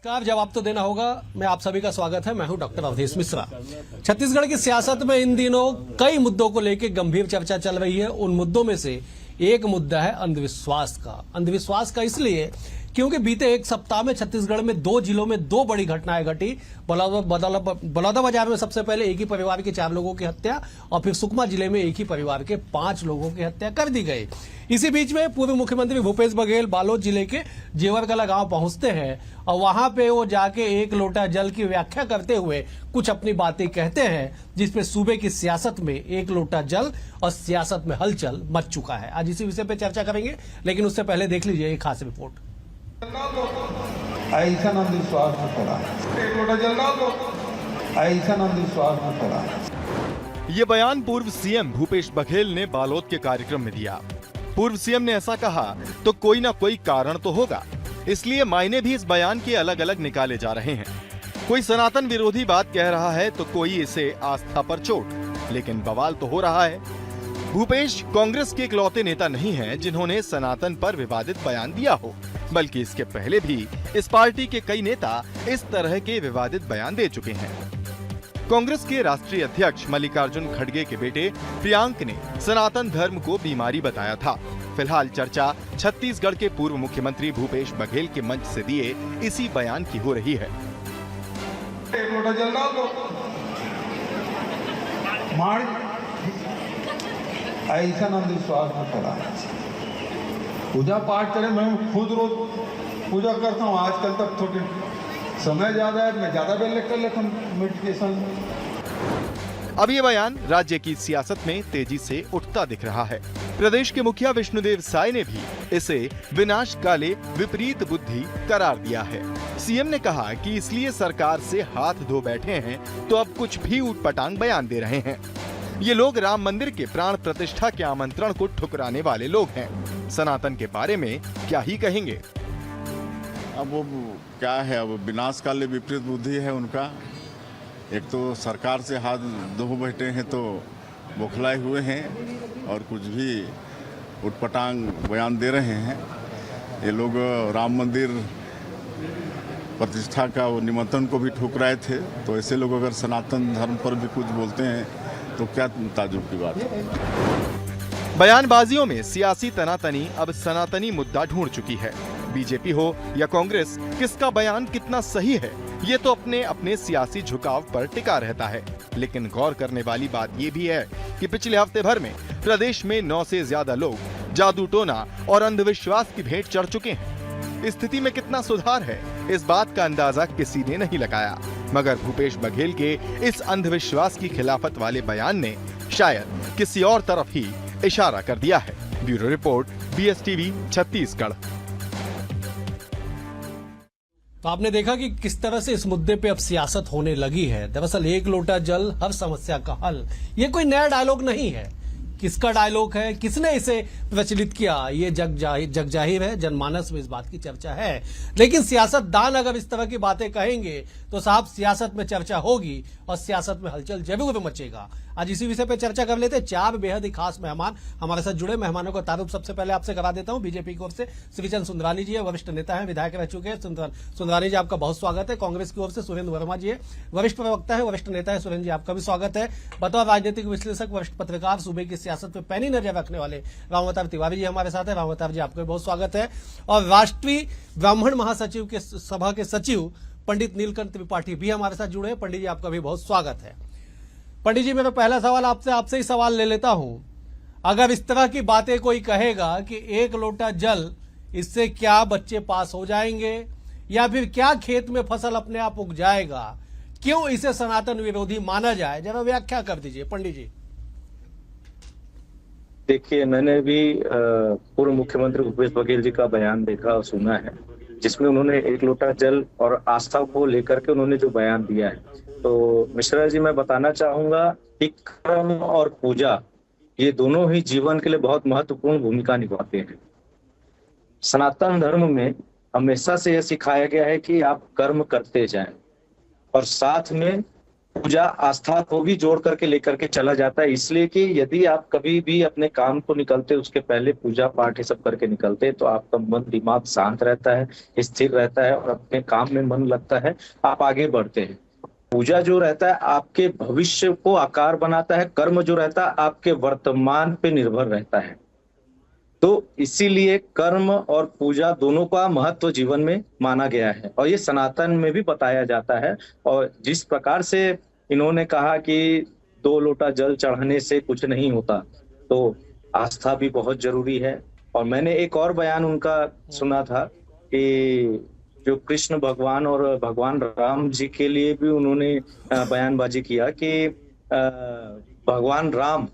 नमस्कार। जवाब तो देना होगा। मैं आप सभी का स्वागत है। मैं हूं डॉक्टर अवधेश मिश्रा। छत्तीसगढ़ की सियासत में इन दिनों कई मुद्दों को लेकर गंभीर चर्चा चल रही है। उन मुद्दों में से एक मुद्दा है अंधविश्वास का। अंधविश्वास का इसलिए क्योंकि बीते एक सप्ताह में छत्तीसगढ़ में 2 जिलों में 2 बड़ी घटनाएं घटी। बलौदाबाजार में सबसे पहले एक ही परिवार के 4 लोगों की हत्या और फिर सुकमा जिले में एक ही परिवार के 5 लोगों की हत्या कर दी गई। इसी बीच में पूर्व मुख्यमंत्री भूपेश बघेल बालोद जिले के जेवरकला गांव पहुंचते हैं और वहां पे वो जाके एक लोटा जल की व्याख्या करते हुए कुछ अपनी बातें कहते हैं, जिसपे सूबे की सियासत में एक लोटा जल और सियासत में हलचल मच चुका है। आज इसी विषय पे चर्चा करेंगे, लेकिन उससे पहले देख लीजिए एक खास रिपोर्ट। ऐसा अंधविश्वास में पड़ा, एक लोटा जल डाल दो, ऐसा अंधविश्वास में पड़ा। ये बयान पूर्व सीएम भूपेश बघेल ने बालोद के कार्यक्रम में दिया। पूर्व सीएम ने ऐसा कहा तो कोई ना कोई कारण तो होगा, इसलिए मायने भी इस बयान के अलग अलग निकाले जा रहे हैं। कोई सनातन विरोधी बात कह रहा है तो कोई इसे आस्था पर चोट, लेकिन बवाल तो हो रहा है। भूपेश कांग्रेस के इकलौते नेता नहीं हैं जिन्होंने सनातन पर विवादित बयान दिया हो, बल्कि इसके पहले भी इस पार्टी के कई नेता इस तरह के विवादित बयान दे चुके हैं। कांग्रेस के राष्ट्रीय अध्यक्ष मल्लिकार्जुन खड़गे के बेटे प्रियांक ने सनातन धर्म को बीमारी बताया था। फिलहाल चर्चा छत्तीसगढ़ के पूर्व मुख्यमंत्री भूपेश बघेल के मंच से दिए इसी बयान की हो रही है। एक लोटा जल डाल दो, ऐसा अंधविश्वास में पड़ा। पूजा पाठ करें, मैं खुद रोज पूजा करता हूँ। आजकल तक थोड़ी समय ज्यादा है, मैं ज्यादा बेल कर लेता हूँ मेडिटेशन। अब ये बयान राज्य की सियासत में तेजी से उठता दिख रहा है। प्रदेश के मुखिया विष्णुदेव साय ने भी इसे विनाशकाले विपरीत बुद्धि करार दिया है। सीएम ने कहा कि इसलिए सरकार से हाथ धो बैठे हैं तो अब कुछ भी ऊटपटांग बयान दे रहे हैं। ये लोग राम मंदिर के प्राण प्रतिष्ठा के आमंत्रण को ठुकराने वाले लोग हैं। सनातन के बारे में क्या ही कहेंगे। अब वो क्या है, अब विनाशकाले विपरीत बुद्धि है उनका। एक तो सरकार से हाथ धो बैठे हैं तो बौखलाए हुए हैं और कुछ भी उटपटांग बयान दे रहे हैं। ये लोग राम मंदिर प्रतिष्ठा का वो निमंत्रण को भी ठुकराए थे, तो ऐसे लोग अगर सनातन धर्म पर भी कुछ बोलते हैं तो क्या ताज्जुब की बात है। बयानबाजियों में सियासी तनातनी अब सनातनी मुद्दा ढूंढ चुकी है। बीजेपी हो या कांग्रेस, किसका बयान कितना सही है ये तो अपने अपने सियासी झुकाव पर टिका रहता है। लेकिन गौर करने वाली बात ये भी है कि पिछले हफ्ते भर में प्रदेश में 9 से ज्यादा लोग जादू टोना और अंधविश्वास की भेंट चढ़ चुके हैं। स्थिति में कितना सुधार है इस बात का अंदाजा किसी ने नहीं लगाया, मगर भूपेश बघेल के इस अंधविश्वास की खिलाफत वाले बयान ने शायद किसी और तरफ ही इशारा कर दिया है। Bureau report, BSTV Chhattisgarh. तो आपने देखा कि किस तरह से इस मुद्दे पे अब सियासत होने लगी है। दरअसल एक लोटा जल हर समस्या का हल, ये कोई नया डायलॉग नहीं है। किसका डायलॉग है, किसने इसे प्रचलित किया, ये जग जाहिर है, जनमानस में इस बात की चर्चा है। लेकिन सियासतदान अगर इस तरह की बातें कहेंगे तो साहब सियासत में चर्चा होगी और सियासत में हलचल जरूर मचेगा। आज इसी विषय पर चर्चा कर लेते हैं। 4 बेहद ही खास मेहमान हमारे साथ जुड़े। मेहमानों का तारुफ सबसे पहले आपसे करा देता हूं। बीजेपी की ओर से श्रीचंद सुंदरानी जी है, वरिष्ठ नेता है, विधायक रह चुके हैं। सुंदरानी जी, आपका बहुत स्वागत है। कांग्रेस की ओर से सुरेंद्र वर्मा जी है, वरिष्ठ प्रवक्ता है, वरिष्ठ नेता है। सुरेंद्र जी, आपका भी स्वागत है। बतौर राजनीतिक विश्लेषक, वरिष्ठ पत्रकार, सूबे की सियासत पर पैनी नजर रखने वाले रामावतार तिवारी जी हमारे साथ है। रामावतार जी, आपका भी बहुत स्वागत है। और राष्ट्रीय ब्राह्मण महासचिव के सभा के सचिव पंडित नीलकंठ त्रिपाठी भी हमारे साथ जुड़े हैं। पंडित जी, आपका भी बहुत स्वागत है। पंडित जी, मेरा पहला सवाल आपसे ही सवाल ले लेता हूं। अगर इस तरह की बातें कोई कहेगा कि एक लोटा जल, इससे क्या बच्चे पास हो जाएंगे या फिर क्या खेत में फसल अपने आप उग जाएगा, क्यों इसे सनातन विरोधी माना जाए, जरा व्याख्या कर दीजिए पंडित जी। देखिए, मैंने भी पूर्व मुख्यमंत्री भूपेश बघेल जी का बयान देखा और सुना है, जिसमें उन्होंने एक लोटा जल और आस्था को लेकर के उन्होंने जो बयान दिया है। तो मिश्रा जी, मैं बताना चाहूंगा कि कर्म और पूजा ये दोनों ही जीवन के लिए बहुत महत्वपूर्ण भूमिका निभाते हैं। सनातन धर्म में हमेशा से यह सिखाया गया है कि आप कर्म करते जाएं और साथ में पूजा आस्था को भी जोड़ करके लेकर के चला जाता है। इसलिए कि यदि आप कभी भी अपने काम को निकलते उसके पहले पूजा पाठ ये सब करके निकलते तो आपका मन दिमाग शांत रहता है, स्थिर रहता है और अपने काम में मन लगता है, आप आगे बढ़ते हैं। पूजा जो रहता है आपके भविष्य को आकार बनाता है, कर्म जो रहता है आपके वर्तमान पे निर्भर रहता है। तो इसीलिए कर्म और पूजा दोनों का महत्व जीवन में माना गया है और ये सनातन में भी बताया जाता है। और जिस प्रकार से इन्होंने कहा कि 2 लोटा जल चढ़ाने से कुछ नहीं होता, तो आस्था भी बहुत जरूरी है। और मैंने एक और बयान उनका सुना था कि जो कृष्ण भगवान और भगवान राम जी के लिए भी उन्होंने बयानबाजी किया कि भगवान राम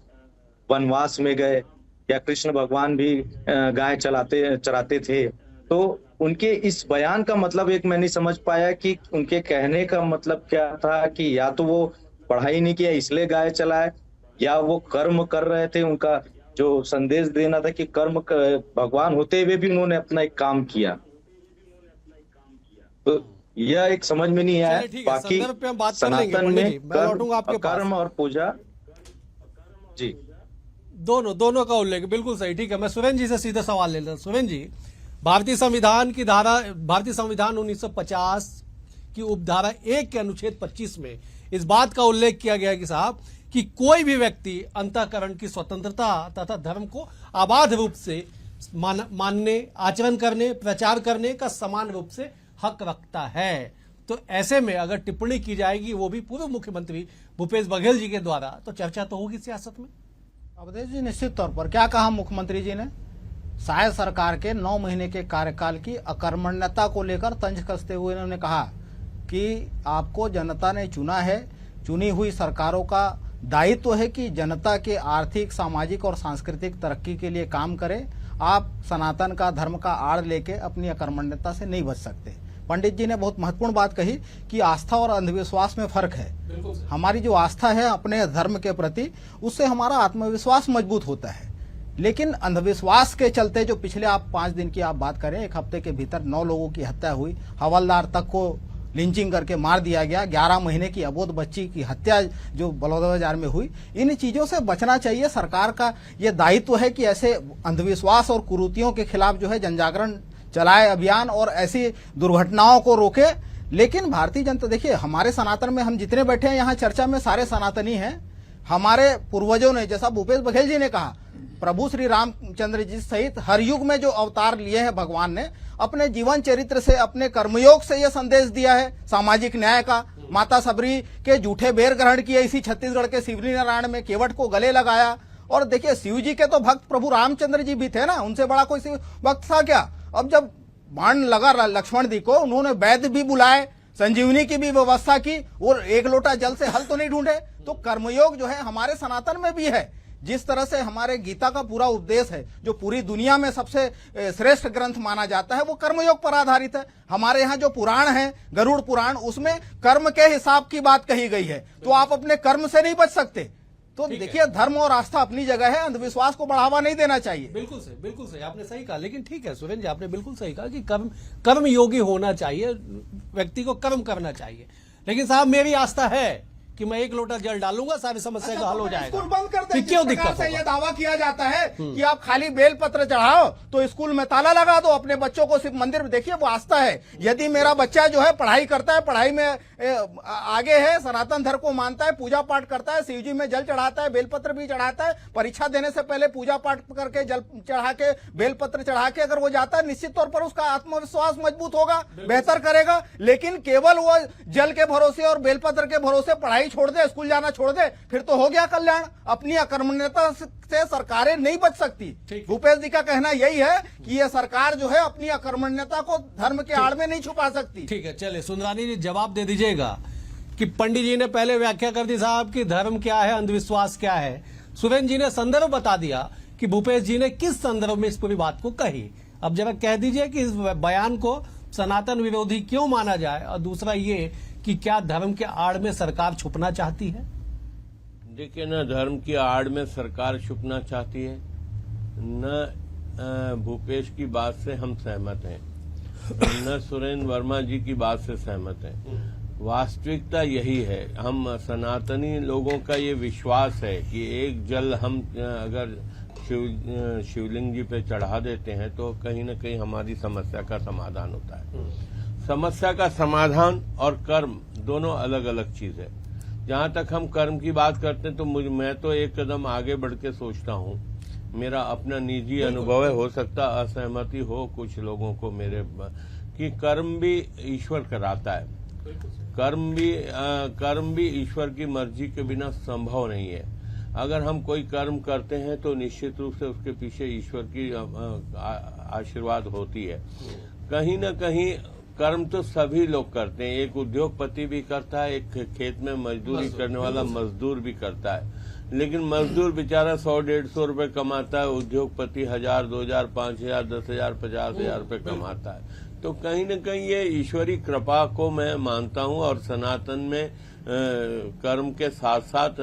वनवास में गए या कृष्ण भगवान भी गाय चराते थे। तो उनके इस बयान का मतलब एक मैं नहीं समझ पाया कि उनके कहने का मतलब क्या था कि या तो वो पढ़ाई नहीं किया इसलिए गाय चलाए, या वो कर्म कर रहे थे। उनका जो संदेश देना था कि भगवान होते हुए भी उन्होंने अपना एक काम किया। तो यह एक समझ में नहीं आया। बाकी संदर्भ पे हम बात कर लेंगे। सनातन में मैं लौटूंगा आपके पास। कर्म और पूजा जी दोनों का उल्लेख बिल्कुल सही। ठीक है, मैं सुरेंद्र जी से सीधा सवाल लेता हूं। सुरेंद्र जी, भारतीय संविधान 1950 की उपधारा 1 के अनुच्छेद 25 में इस बात का उल्लेख किया गया कि साहब कि कोई भी व्यक्ति अंतःकरण की स्वतंत्रता तथा धर्म को अबाध रूप से मानने, आचरण करने, प्रचार करने का समान रूप से हक रखता है। तो ऐसे में अगर टिप्पणी की जाएगी वो भी पूर्व मुख्यमंत्री भूपेश बघेल जी के द्वारा, तो चर्चा तो होगी सियासत में। अवधेश जी, निश्चित तौर पर क्या कहा मुख्यमंत्री जी ने? शायद सरकार के 9 महीने के कार्यकाल की अकर्मण्यता को लेकर तंज कसते हुए उन्होंने कहा कि आपको जनता ने चुना है, चुनी हुई सरकारों का दायित्व है कि जनता के आर्थिक, सामाजिक और सांस्कृतिक तरक्की के लिए काम करे। आप सनातन का, धर्म का आड़ लेके अपनी अकर्मण्यता से नहीं बच सकते। पंडित जी ने बहुत महत्वपूर्ण बात कही कि आस्था और अंधविश्वास में फर्क है। हमारी जो आस्था है अपने धर्म के प्रति, उससे हमारा आत्मविश्वास मजबूत होता है। लेकिन अंधविश्वास के चलते जो पिछले आप 5 दिन की आप बात करें, 1 हफ्ते के भीतर 9 लोगों की हत्या हुई, हवलदार तक को लिंचिंग करके मार दिया गया, 11 महीने की अबोध बच्ची की हत्या जो बलौदाबाजार में हुई, इन चीजों से बचना चाहिए। सरकार का ये दायित्व है कि ऐसे अंधविश्वास और कुरीतियों के खिलाफ जो है जनजागरण चलाए अभियान और ऐसी दुर्घटनाओं को रोके। लेकिन भारतीय जनता, देखिए हमारे सनातन में हम जितने बैठे हैं यहाँ चर्चा में सारे सनातनी हैं। हमारे पूर्वजों ने, जैसा भूपेश बघेल जी ने कहा, प्रभु श्री रामचंद्र जी सहित हर युग में जो अवतार लिए हैं भगवान ने, अपने जीवन चरित्र से, अपने कर्मयोग से यह संदेश दिया है सामाजिक न्याय का। माता सबरी के झूठे बेर ग्रहण किए इसी छत्तीसगढ़ के शिवली नारायण में, केवट को गले लगाया। और देखिए शिव जी के तो भक्त प्रभु रामचंद्र जी भी थे ना, उनसे बड़ा कोई भक्त था क्या? अब जब बाण लगा लक्ष्मण जी को, उन्होंने वैद्य भी बुलाए, संजीवनी की भी व्यवस्था की और 1 लोटा जल से हल तो नहीं ढूंढे। तो कर्मयोग जो है हमारे सनातन में भी है। जिस तरह से हमारे गीता का पूरा उपदेश है, जो पूरी दुनिया में सबसे श्रेष्ठ ग्रंथ माना जाता है, वो कर्मयोग पर आधारित है। हमारे यहाँ जो पुराण है, गरुड़ पुराण, उसमें कर्म के हिसाब की बात कही गई है। तो आप अपने कर्म से नहीं बच सकते। तो देखिए धर्म और आस्था अपनी जगह है, अंधविश्वास को बढ़ावा नहीं देना चाहिए। बिल्कुल सही आपने सही कहा। लेकिन ठीक है सुरेंद्र जी, आपने बिल्कुल सही कहा कि कर्म योगी होना चाहिए, व्यक्ति को कर्म करना चाहिए। लेकिन साहब मेरी आस्था है कि मैं 1 लोटा जल डालूंगा, सारी समस्या का हल हो जाएगा। स्कूल बंद कर दे। क्यों दिक्कत से ये दावा किया जाता है कि आप खाली बेल पत्र चढ़ाओ तो स्कूल में ताला लगा दो, अपने बच्चों को सिर्फ मंदिर में। देखिए वो आस्था है। यदि मेरा बच्चा जो है पढ़ाई करता है, पढ़ाई में आगे है, सनातन धर्म को मानता है, पूजा पाठ करता है, शिव जी में जल चढ़ाता है, बेलपत्र भी चढ़ाता है, परीक्षा देने से पहले पूजा पाठ करके जल चढ़ा के, बेलपत्र चढ़ा के अगर वो जाता है, निश्चित तौर पर उसका आत्मविश्वास मजबूत होगा, बेहतर करेगा। लेकिन केवल वो जल के भरोसे और बेलपत्र के भरोसे पढ़ाई छोड़ दे, स्कूल जाना छोड़ दे, फिर तो हो गया कल्याण। अपनी अकर्मण्यता से सरकारें नहीं बच सकती। भूपेश जी का कहना यही है कि ये सरकार जो है अपनी अकर्मण्यता को धर्म के आड़ में नहीं छुपा सकती। ठीक है, चलिए सुंदरानी जी जवाब दे दीजिएगा कि पंडित जी ने पहले व्याख्या कर दी साहब कि धर्म क्या है, अंधविश्वास क्या है। सुरेंद्र जी ने संदर्भ बता दिया कि भूपेश जी ने किस संदर्भ में इस पूरी बात को कही। अब जरा कह दीजिए कि इस बयान को सनातन विरोधी क्यों माना जाए, और दूसरा ये कि क्या धर्म के आड़ में सरकार छुपना चाहती है? देखिए, न धर्म की आड़ में सरकार छुपना चाहती है, न भूपेश की बात से हम सहमत हैं, न सुरेंद्र वर्मा जी की बात से सहमत हैं। वास्तविकता यही है। हम सनातनी लोगों का ये विश्वास है कि एक जल हम अगर शिवलिंग जी पे चढ़ा देते हैं तो कहीं न कहीं हमारी समस्या का समाधान होता है। समस्या का समाधान और कर्म दोनों अलग अलग चीज है। जहां तक हम कर्म की बात करते हैं तो मैं तो एक कदम आगे बढ़ के सोचता हूं, मेरा अपना निजी अनुभव है, हो सकता असहमति हो कुछ लोगों को मेरे, कि कर्म भी ईश्वर कराता है। कर्म भी ईश्वर की मर्जी के बिना संभव नहीं है। अगर हम कोई कर्म करते हैं तो निश्चित रूप से उसके पीछे ईश्वर की आशीर्वाद होती है। कहीं न कहीं कर्म तो सभी लोग करते हैं। एक उद्योगपति भी करता है, एक खेत में मजदूरी करने वाला मजदूर भी करता है, लेकिन मजदूर बेचारा 100-150 रुपए कमाता है, उद्योगपति 1000, 2000, 5000, 10,000, 50,000 रुपए कमाता है। तो कहीं न कहीं ये ईश्वरी कृपा को मैं मानता हूं, और सनातन में कर्म के साथ साथ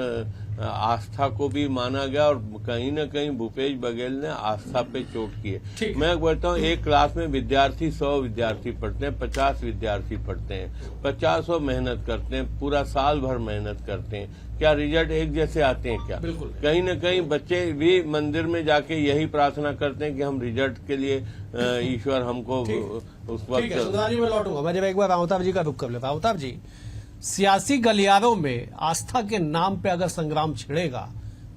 आस्था को भी माना गया, और कहीं न कहीं भूपेश बघेल ने आस्था पे चोट की है। मैं कहता हूँ एक क्लास में विद्यार्थी 100 विद्यार्थी पढ़ते हैं, 50 विद्यार्थी पढ़ते हैं, 50 मेहनत करते हैं, पूरा साल भर मेहनत करते हैं, क्या रिजल्ट एक जैसे आते हैं क्या? कहीं न कहीं बच्चे भी मंदिर में जाके यही प्रार्थना करते हैं कि हम रिजल्ट के लिए ईश्वर हमको उस वक्त। मैं लौटूंगा, मैं जब एक बार रावताब जी का रुख कर लेता। रावताब जी, सियासी गलियारों में आस्था के नाम पे अगर संग्राम छिड़ेगा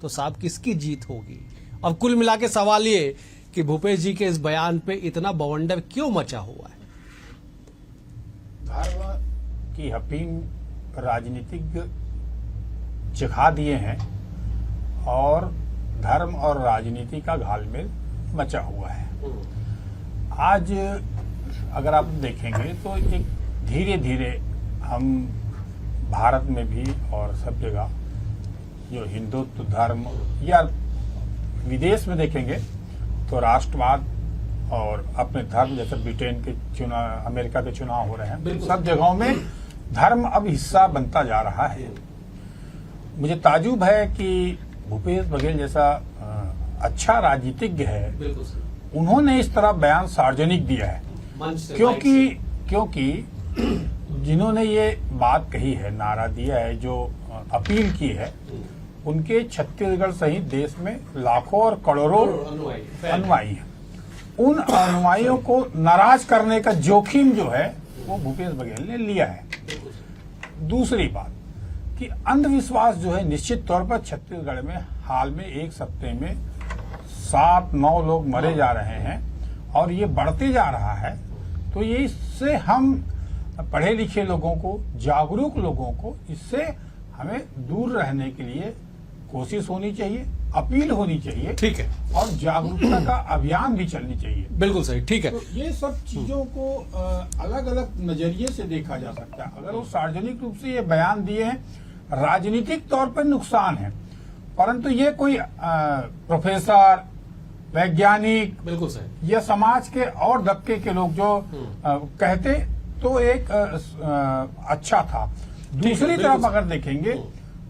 तो साहब किसकी जीत होगी? और कुल मिला के सवाल ये कि भूपेश जी के इस बयान पे इतना बवंडर क्यों मचा हुआ है? धर्म की हफीम राजनीतिक जगा दिए हैं और धर्म और राजनीति का घालमेल मचा हुआ है। आज अगर आप देखेंगे तो एक धीरे धीरे हम भारत में भी और सब जगह जो हिंदुत्व धर्म, या विदेश में देखेंगे तो राष्ट्रवाद और अपने धर्म, जैसे ब्रिटेन के चुनाव, अमेरिका के चुनाव हो रहे हैं, सब जगहों में धर्म अब हिस्सा बनता जा रहा है। मुझे ताजुब है कि भूपेश बघेल जैसा अच्छा राजनीतिज्ञ है, उन्होंने इस तरह बयान सार्वजनिक दिया है, क्योंकि जिन्होंने ये बात कही है, नारा दिया है, जो अपील की है, उनके छत्तीसगढ़ सहित देश में लाखों और करोड़ों अनुयायी हैं। उन अनुयायियों को नाराज करने का जोखिम जो है वो भूपेश बघेल ने लिया है। दूसरी बात कि अंधविश्वास जो है, निश्चित तौर पर छत्तीसगढ़ में हाल में एक सप्ताह में 7-9 लोग मरे जा रहे हैं और ये बढ़ते जा रहा है। तो ये इससे हम पढ़े लिखे लोगों को, जागरूक लोगों को, इससे हमें दूर रहने के लिए कोशिश होनी चाहिए, अपील होनी चाहिए, ठीक है, और जागरूकता का अभियान भी चलनी चाहिए। बिल्कुल सही, ठीक है। तो ये सब चीजों को अलग अलग नजरिए से देखा जा सकता है। अगर वो सार्वजनिक रूप से ये बयान दिए हैं, राजनीतिक तौर पर नुकसान है, परंतु ये कोई प्रोफेसर, वैज्ञानिक, बिल्कुल सही, या समाज के और दबके के लोग जो कहते तो एक अच्छा था। दूसरी तरफ अगर देखेंगे,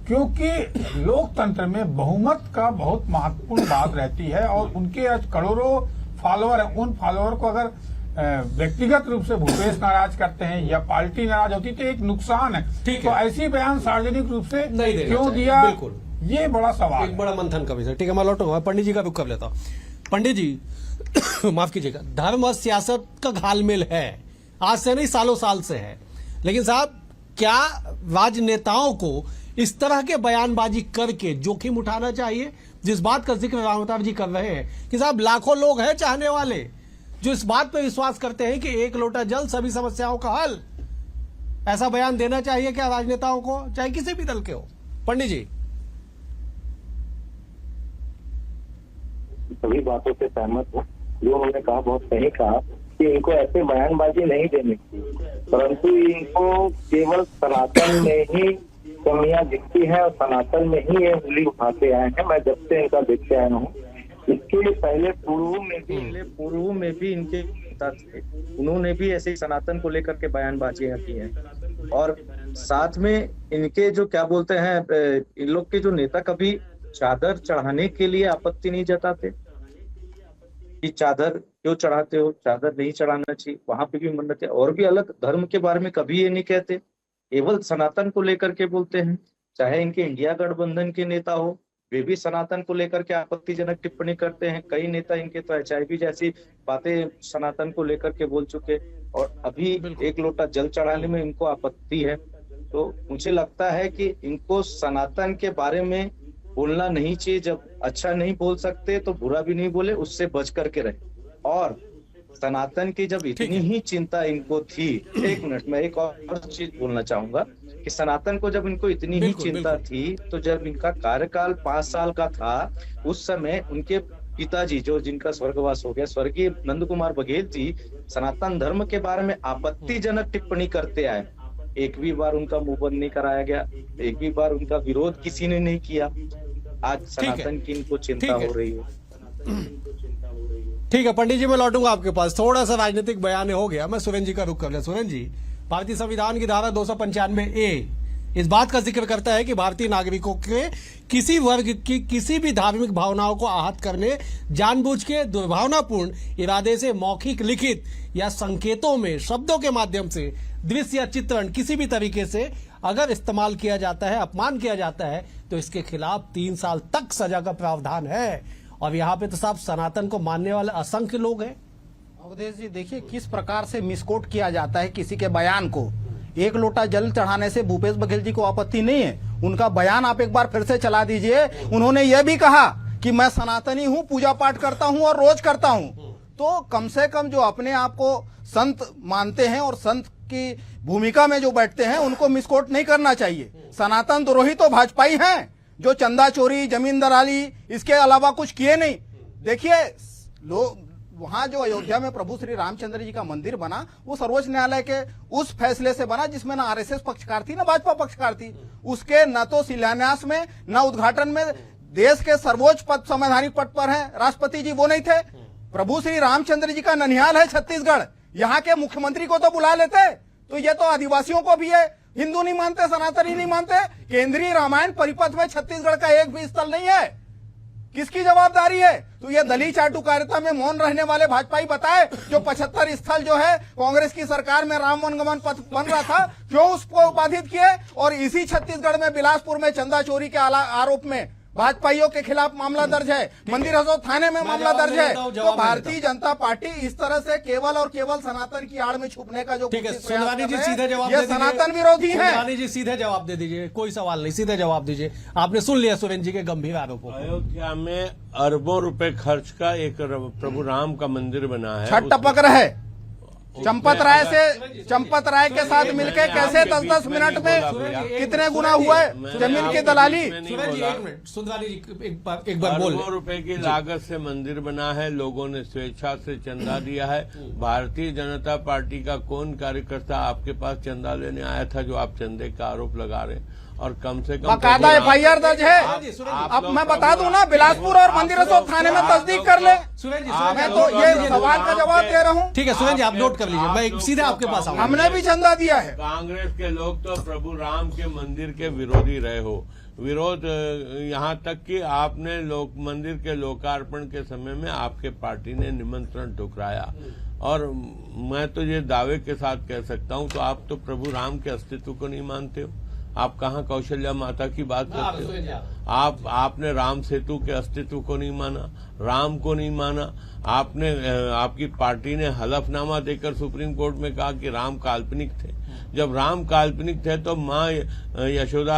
क्योंकि लोकतंत्र में बहुमत का बहुत महत्वपूर्ण बात रहती है और उनके आज करोड़ों फॉलोअर हैं, उन फॉलोअर को अगर व्यक्तिगत रूप से भूपेश नाराज करते हैं या पार्टी नाराज होती तो एक नुकसान है। तो ऐसी बयान सार्वजनिक रूप से क्यों दिया, बिल्कुल, ये बड़ा सवाल, एक बड़ा मंथन का विषय। ठीक है, मैं लौटूंगा, पंडित जी का रुख कर लेता हूँ। पंडित जी माफ कीजिएगा, धर्म और सियासत का घालमेल है, आज से नहीं सालों साल से है, लेकिन साहब क्या राजनेताओं को इस तरह के बयानबाजी करके जोखिम उठाना चाहिए? जिस बात का जिक्र रावताब जी कर रहे हैं कि साहब लाखों लोग हैं चाहने वाले जो इस बात पर विश्वास करते हैं कि एक लोटा जल सभी समस्याओं का हल, ऐसा बयान देना चाहिए क्या राजनेताओं को, चाहे किसी भी दल के हो? पंडित जी। सभी बातों से सहमत हूँ, जो उन्होंने कहा बहुत सही कहा कि इनको ऐसे बयानबाजी नहीं देनी चाहिए, परंतु इनको केवल सनातन में ही कमियां दिखती है और सनातन में ही ये उंगली उठाते आए हैं। मैं जब से इनका देखते आया हूँ, इसके पहले पूर्व में भी इनके नेता थे, उन्होंने भी ऐसे ही सनातन को लेकर के बयानबाजियां की हैं। और साथ में इनके जो क्या बोलते हैं, इन लोग के जो नेता कभी चादर चढ़ाने के लिए आपत्ति नहीं जताते कि चादर क्यों चढ़ाते हो, चादर नहीं चढ़ाना चाहिए, वहां पे भी मन्नत है। और भी अलग धर्म के बारे में कभी ये नहीं कहते केवल सनातन को लेकर के बोलते हैं। चाहे इनके इंडिया गठबंधन के नेता हो, वे भी सनातन को लेकर के आपत्तिजनक टिप्पणी करते हैं। कई नेता इनके तो HIV जैसी बातें सनातन को लेकर के बोल चुके, और अभी एक लोटा जल चढ़ाने में इनको आपत्ति है। तो मुझे लगता है कि इनको सनातन के बारे में बोलना नहीं चाहिए। जब अच्छा नहीं बोल सकते तो बुरा भी नहीं बोले, उससे बच करके रहे। और सनातन की जब इतनी ही चिंता इनको थी, एक मिनट में एक और चीज बोलना चाहूंगा कि सनातन को जब इनको इतनी ही चिंता थी, तो जब इनका कार्यकाल 5 साल का था, उस समय उनके पिताजी जो जिनका स्वर्गवास हो गया, स्वर्गीय नंद कुमार बघेल जी, सनातन धर्म के बारे में आपत्तिजनक टिप्पणी करते आए। एक भी बार उनका मुंह बंद नहीं कराया गया, एक भी बार उनका विरोध किसी ने नहीं किया। आज सनातन की इनको चिंता हो रही है। ठीक है पंडित जी, मैं लौटूंगा आपके पास। थोड़ा सा राजनीतिक बयान हो गया, मैं सुरेंद्र जी का रुख कर लिया। सुरेंद्र जी, भारतीय संविधान की धारा 295A इस बात का जिक्र करता है कि भारतीय नागरिकों के किसी वर्ग की किसी भी धार्मिक भावनाओं को आहत करने, जानबूझ के दुर्भावनापूर्ण इरादे से मौखिक, लिखित या संकेतों में, शब्दों के माध्यम से, दृश्य या चित्रण किसी भी तरीके से अगर इस्तेमाल किया जाता है, अपमान किया जाता है, तो इसके खिलाफ 3 साल तक सजा का प्रावधान है। और यहाँ पे तो साहब सनातन को मानने वाले असंख्य लोग हैं। अवधेश जी, देखिए किस प्रकार से मिसकोट किया जाता है किसी के बयान को। एक लोटा जल चढ़ाने से भूपेश बघेल जी को आपत्ति नहीं है, उनका बयान आप एक बार फिर से चला दीजिए। उन्होंने यह भी कहा कि मैं सनातनी हूं, पूजा पाठ करता हूं और रोज करता हूं। तो कम से कम जो अपने आप को संत मानते हैं और संत की भूमिका में जो बैठते हैं, उनको मिसकोट नहीं करना चाहिए। सनातन द्रोही तो भाजपाई हैं, जो चंदा चोरी, जमीन दलाली, इसके अलावा कुछ किए नहीं। देखिए लोग वहां जो अयोध्या में प्रभु श्री रामचंद्र जी का मंदिर बना, वो सर्वोच्च न्यायालय के उस फैसले से बना जिसमें ना RSS पक्षकार थी, ना भाजपा पक्षकार थी। उसके न तो शिलान्यास में, न उद्घाटन में देश के सर्वोच्च पद, संवैधानिक पद पर हैं राष्ट्रपति जी, वो नहीं थे। प्रभु श्री रामचंद्र जी का ननिहाल है छत्तीसगढ़, यहाँ के मुख्यमंत्री को तो बुला लेते। तो ये तो आदिवासियों को भी है, हिंदू नहीं मानते, सनातनी नहीं मानते। केंद्रीय रामायण परिपथ में छत्तीसगढ़ का एक भी स्थल नहीं है। किसकी जवाबदारी है? तो ये दलीय चाटुकारिता में मौन रहने वाले भाजपाई बताए, जो 75 स्थल जो है कांग्रेस की सरकार में राम वनगमन पथ बन रहा था, क्यों उसको बाधित किए? और इसी छत्तीसगढ़ में बिलासपुर में चंदा चोरी के आरोप में भाजपाइयों के खिलाफ मामला दर्ज है, मंदिर हसोद थाने में मामला दर्ज है। तो भारतीय जनता पार्टी इस तरह से केवल और केवल सनातन की आड़ में छुपने का जो ठीक है, सुंदरानी जी सीधे जवाब ये सनातन विरोधी है। सुंदरानी जी सीधे जवाब दे दीजिए, कोई सवाल नहीं, सीधे जवाब दीजिए। आपने सुन लिया सुरेंद्र जी के गंभीर आरोपों। अयोध्या में अरबों रुपए खर्च का एक प्रभु राम का मंदिर बना है। छठ टपक रहे चंपत राय के साथ मिलके कैसे 10-10 मिनट में कितने गुना हुआ है जमीन की दलाली। सुंदरानी जी एक बार बोल। अरबों रुपए की लागत से मंदिर बना है, लोगों ने स्वेच्छा से चंदा दिया है। भारतीय जनता पार्टी का कौन कार्यकर्ता आपके पास चंदा लेने आया था जो आप चंदे का आरोप लगा रहे हैं? और कम से कम बाकायदा FIR दर्ज है। अब मैं बता दूं ना, बिलासपुर और मंदिर हसोद थाने में तस्दीक कर ले। मैं तो ये सवाल का जवाब दे रहा हूँ। ठीक है सुरेंद्र जी, आप नोट कर लीजिए, मैं सीधे आपके पास आऊंगा। हमने भी चंदा दिया है। कांग्रेस के लोग तो प्रभु राम के मंदिर के विरोधी रहे हो। विरोध यहाँ तक कि आपने मंदिर के लोकार्पण के समय में आपके पार्टी ने निमंत्रण ठुकराया। और मैं तो ये दावे के साथ कह सकता हूँ, तो आप तो प्रभु राम के अस्तित्व को नहीं मानते हो। आप कहाँ कौशल्या माता की बात करते हो? आपने राम सेतु के अस्तित्व को नहीं माना, राम को नहीं माना। आपकी पार्टी ने हलफनामा देकर सुप्रीम कोर्ट में कहा कि राम काल्पनिक थे। जब राम काल्पनिक थे तो माँ यशोदा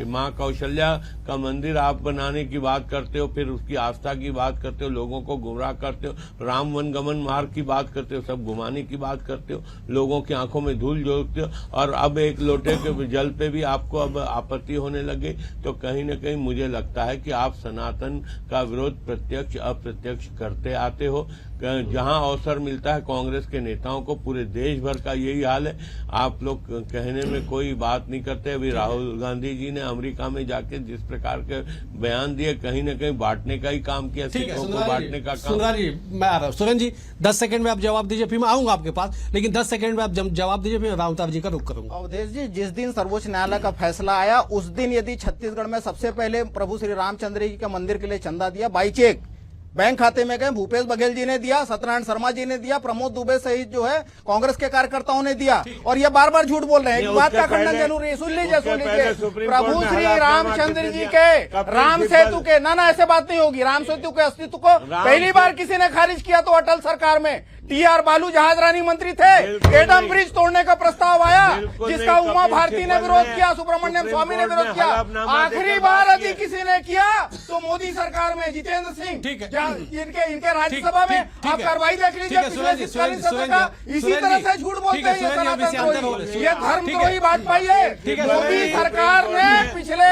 माँ कौशल्या का मंदिर आप बनाने की बात करते हो, फिर उसकी आस्था की बात करते हो, लोगों को गुमराह करते हो, राम वनगमन मार्ग की बात करते हो, सब घुमाने की बात करते हो, लोगों की आंखों में धूल झोंकते हो। और अब एक लोटे के जल पे भी आपको अब आपत्ति होने लगे। तो कहीं न कहीं मुझे लगता है कि आप सनातन का विरोध प्रत्यक्ष अप्रत्यक्ष करते आते हो। जहां अवसर मिलता है कांग्रेस के नेताओं को, पूरे देश भर का यही हाल है। आप लोग कहने में कोई बात नहीं करते। अभी राहुल गांधी जी ने अमेरिका में जाके जिस प्रकार के बयान दिए, कहीं न कहीं बांटने का ही काम किया, सिखों को बांटने का काम। सुंदरानी जी मैं आ रहा हूँ। सुरेंद्र जी 10 सेकंड में आप जवाब दीजिए, फिर मैं आऊंगा आपके पास, लेकिन 10 सेकंड में आप जवाब दीजिए, फिर राउतार जी का रुख करूंगा। अवधेश जी, जिस दिन सर्वोच्च न्यायालय का फैसला आया, उस दिन यदि छत्तीसगढ़ में सबसे पहले प्रभु श्री रामचंद्र जी के मंदिर के लिए चंदा दिया बाई चेक, बैंक खाते में गए, भूपेश बघेल जी ने दिया, सत्यनारायण शर्मा जी ने दिया, प्रमोद दुबे सहित जो है कांग्रेस के कार्यकर्ताओं ने दिया, और ये बार बार झूठ बोल रहे हैं। एक बात का खंडन जरूरी है, सुन लीजिए प्रभु श्री रामचंद्र जी के राम सेतु के, ना ऐसे बात नहीं होगी। राम सेतु के अस्तित्व को पहली बार किसी ने खारिज किया तो अटल सरकार में टी.आर. बालू जहाजरानी मंत्री थे। एडम ब्रिज तोड़ने का प्रस्ताव आया जिसका उमा भारती ने विरोध किया, सुब्रमण्यम स्वामी ने विरोध किया। आखिरी बार यदि किसी ने किया तो मोदी सरकार में जितेंद्र सिंह, इनके राज्यसभा में आप कार्रवाई देख लीजिए। इसी तरह से झूठ बोलते हैं ये धर्मद्रोही भाजपाई है। मोदी सरकार ने पिछले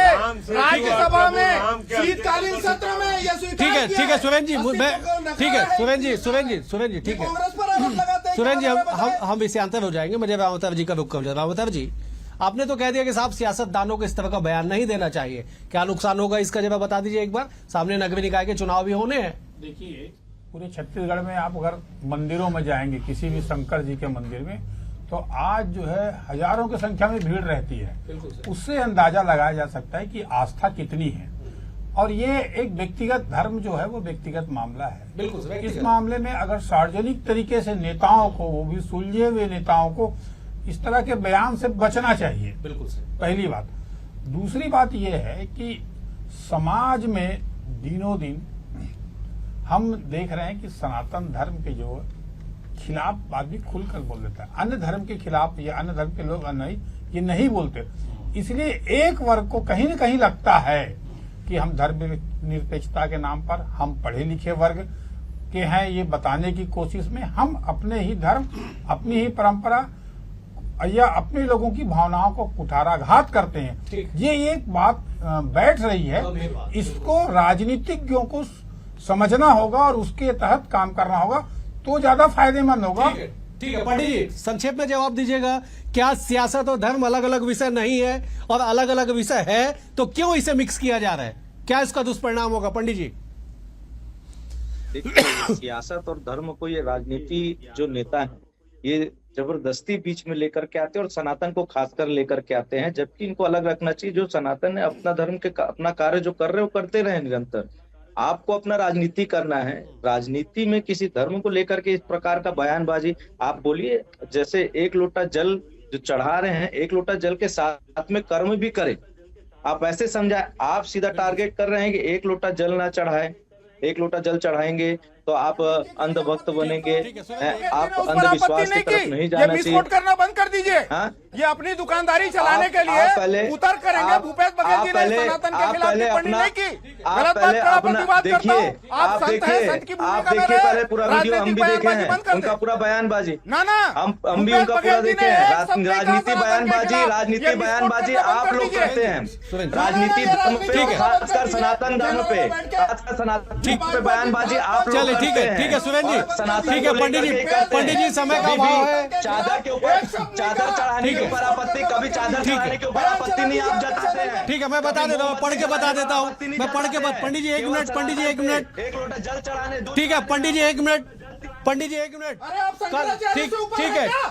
राज्यसभा में शीतकालीन सत्र में ये स्वीकार किया। ठीक है सुरेंद्र जी, ठीक है सुरेंद्र जी, ठीक है सुरेंद्र जी, हम इससे अंतर हो जाएंगे। मुझे रामवतार जी का रुख कर रामवतार जी, आपने तो कह दिया कि साहब सियासतदानों को इस तरह का बयान नहीं देना चाहिए, क्या नुकसान होगा इसका जरा बता दीजिए एक बार। सामने नगरीय निकाय के चुनाव भी होने हैं। देखिए, पूरे छत्तीसगढ़ में आप अगर मंदिरों में जाएंगे, किसी भी शंकर जी के मंदिर में, तो आज जो है हजारों की संख्या में भीड़ रहती है। उससे अंदाजा लगाया जा सकता है कि आस्था कितनी है। और ये एक व्यक्तिगत धर्म जो है वो व्यक्तिगत मामला है। बिल्कुल, इस मामले में अगर सार्वजनिक तरीके से नेताओं को, वो भी सुलझे हुए नेताओं को, इस तरह के बयान से बचना चाहिए। बिल्कुल पहली बात। दूसरी बात यह है कि समाज में दिनों दिन हम देख रहे हैं कि सनातन धर्म के जो खिलाफ आदमी खुलकर बोल देता है, अन्य धर्म के खिलाफ या अन्य धर्म के लोग नहीं, ये नहीं बोलते। इसलिए एक वर्ग को कहीं न कहीं लगता है कि हम धर्म निरपेक्षता के नाम पर, हम पढ़े लिखे वर्ग के हैं, ये बताने की कोशिश में हम अपने ही धर्म, अपनी ही परंपरा या अपने लोगों की भावनाओं को कुठाराघात करते हैं। ये एक बात बैठ रही है, इसको राजनीतिज्ञों को समझना होगा और उसके तहत काम करना होगा तो ज्यादा फायदेमंद होगा। ठीक है पंडित जी, संक्षेप में जवाब दीजिएगा, क्या सियासत और धर्म अलग अलग विषय नहीं है, और अलग अलग विषय है तो क्यों इसे मिक्स किया जा रहा है, क्या इसका दुष्परिणाम होगा? पंडित जी, देखिए, सियासत और धर्म को ये राजनीति जो नेता है ये जबरदस्ती बीच में लेकर के आते हैं और सनातन को खासकर लेकर के आते हैं, जबकि इनको अलग रखना चाहिए। जो सनातन है अपना धर्म के अपना कार्य जो कर रहे हो करते रहे निरंतर। आपको अपना राजनीति करना है, राजनीति में किसी धर्म को लेकर के इस प्रकार का बयानबाजी आप बोलिए। जैसे एक लोटा जल जो चढ़ा रहे हैं, एक लोटा जल के साथ में कर्म भी करें। आप ऐसे समझाए, आप सीधा टारगेट कर रहे हैं कि एक लोटा जल ना चढ़ाए, एक लोटा जल चढ़ाएंगे तो आप अंधभक्त बनेंगे, आप अंधविश्वास की तरफ नहीं जाना चाहिए। विस्फोट करना बंद कर दीजिए। ये अपनी दुकानदारी चलाने के लिए उतर करेंगे। भूपेश बघेल जी ने सनातन के खिलाफ टिप्पणी नहीं की, गलत बात का प्रतिवाद करता हूं। आप संत हैं, संत की भूमिका में रहे, पहले पूरा वीडियो हम भी देखे हैं, उनका पूरा बयानबाजी हम भी उनका पूरा देखे हैं। राजनीति बयानबाजी आप लोग करते हैं, राजनीति धर्म पे, खासकर सनातन धर्म पे, खासकर सनातन पे बयानबाजी आप लोग। ठीक है सुरेंद्र जी, ठीक है पंडित जी समय का अभाव है। चादर के ऊपर चादर चढ़ाने के ऊपर आपत्ति, कभी चादर चढ़ाने के ऊपर आपत्ति नहीं आप जताते हैं। ठीक है, मैं बता देता हूँ, पढ़ के बता देता हूँ, मैं पढ़ के पंडित जी एक मिनट, पंडित जी एक मिनट, एक लोटा जल चढ़ाने। ठीक है पंडित जी एक मिनट, पंडित जी एक मिनट,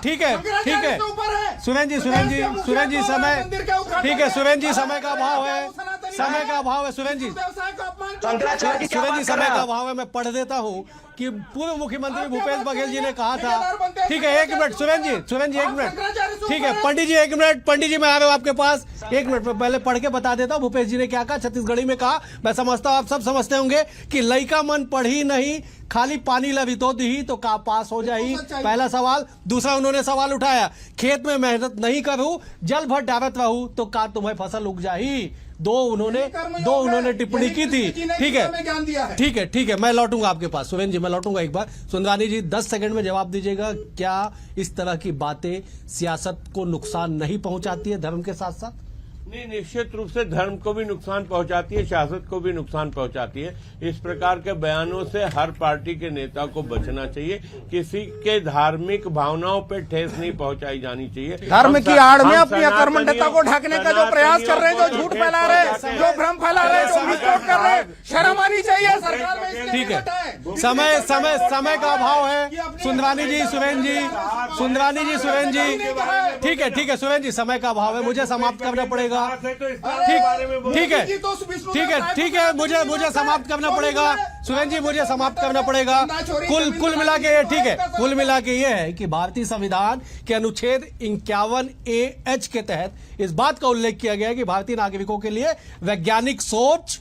ठीक है सुरेंद्र जी समय, ठीक है सुरेंद्र जी समय का अभाव है, समय का अभाव है सुरेंद्र जी, समय का अभाव है। मैं पढ़ देता हूँ कि पूर्व मुख्यमंत्री भूपेश बघेल जी ने कहा था। ठीक है एक मिनट सुरेंद्र जी एक मिनट, ठीक है पंडित जी एक मिनट, पंडित जी मैं आ रहा हूँ आपके पास, एक मिनट में पहले पढ़ के बता देता हूँ भूपेश जी ने क्या कहा, छत्तीसगढ़ी में कहा। मैं समझता हूँ आप सब समझते होंगे कि लइका मन पढ़ी नहीं, खाली पानी लवी तो दी तो का पास हो जाही, पहला सवाल। दूसरा उन्होंने सवाल उठाया, खेत में मेहनत नहीं करूं, जल भर डालत रहूं तो का तुम्हें फसल उग जाही। दो उन्होंने टिप्पणी की थी। ठीक है मैं लौटूंगा आपके पास सुरेंद्र जी, मैं लौटूंगा एक बार। सुंदरानी जी 10 सेकंड में जवाब दीजिएगा, क्या इस तरह की बातें सियासत को नुकसान नहीं पहुंचाती है धर्म के साथ साथ? नहीं, निश्चित रूप से धर्म को भी नुकसान पहुंचाती है, सियासत को भी नुकसान पहुंचाती है। इस प्रकार के बयानों से हर पार्टी के नेता को बचना चाहिए। किसी के धार्मिक भावनाओं पे ठेस नहीं पहुंचाई जानी चाहिए। धर्म की आड़ में अपनी अकर्मण्यता को ढकने का जो प्रयास कर रहे हैं, जो झूठ फैला रहे हैं, जो भ्रम फैला रहे हैं, जो विस्फोट कर रहे हैं, शर्म आनी चाहिए सरकार में। ठीक है, समय का अभाव है। सुंदरानी जी सुरेंद्र जी, ठीक है सुरेंद्र जी समय का अभाव है, मुझे समाप्त करना पड़ेगा। ठीक है मुझे समाप्त करना पड़ेगा। सुरेंद्र जी मुझे समाप्त करना पड़ेगा। कुल मिला के ये ठीक है, कुल मिला के ये है कि भारतीय संविधान के अनुच्छेद 51A(H) के तहत इस बात का उल्लेख किया गया है कि भारतीय नागरिकों के लिए वैज्ञानिक सोच,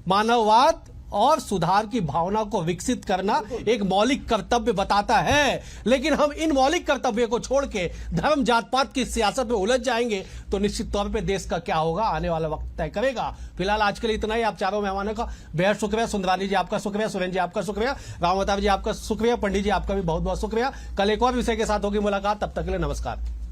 मानववाद और सुधार की भावना को विकसित करना एक मौलिक कर्तव्य बताता है। लेकिन हम इन मौलिक कर्तव्यों को छोड़ के धर्म जात पात की सियासत में उलझ जाएंगे तो निश्चित तौर पे देश का क्या होगा आने वाला वक्त तय करेगा। फिलहाल आज के लिए इतना ही। आप चारों मेहमानों का बेहद शुक्रिया। सुंदरानी जी आपका शुक्रिया, सुरेंद्र जी आपका शुक्रिया, राम अवतार जी आपका शुक्रिया, पंडित जी आपका भी बहुत बहुत शुक्रिया। कल एक और विषय के साथ होगी मुलाकात, तब तक के लिए नमस्कार।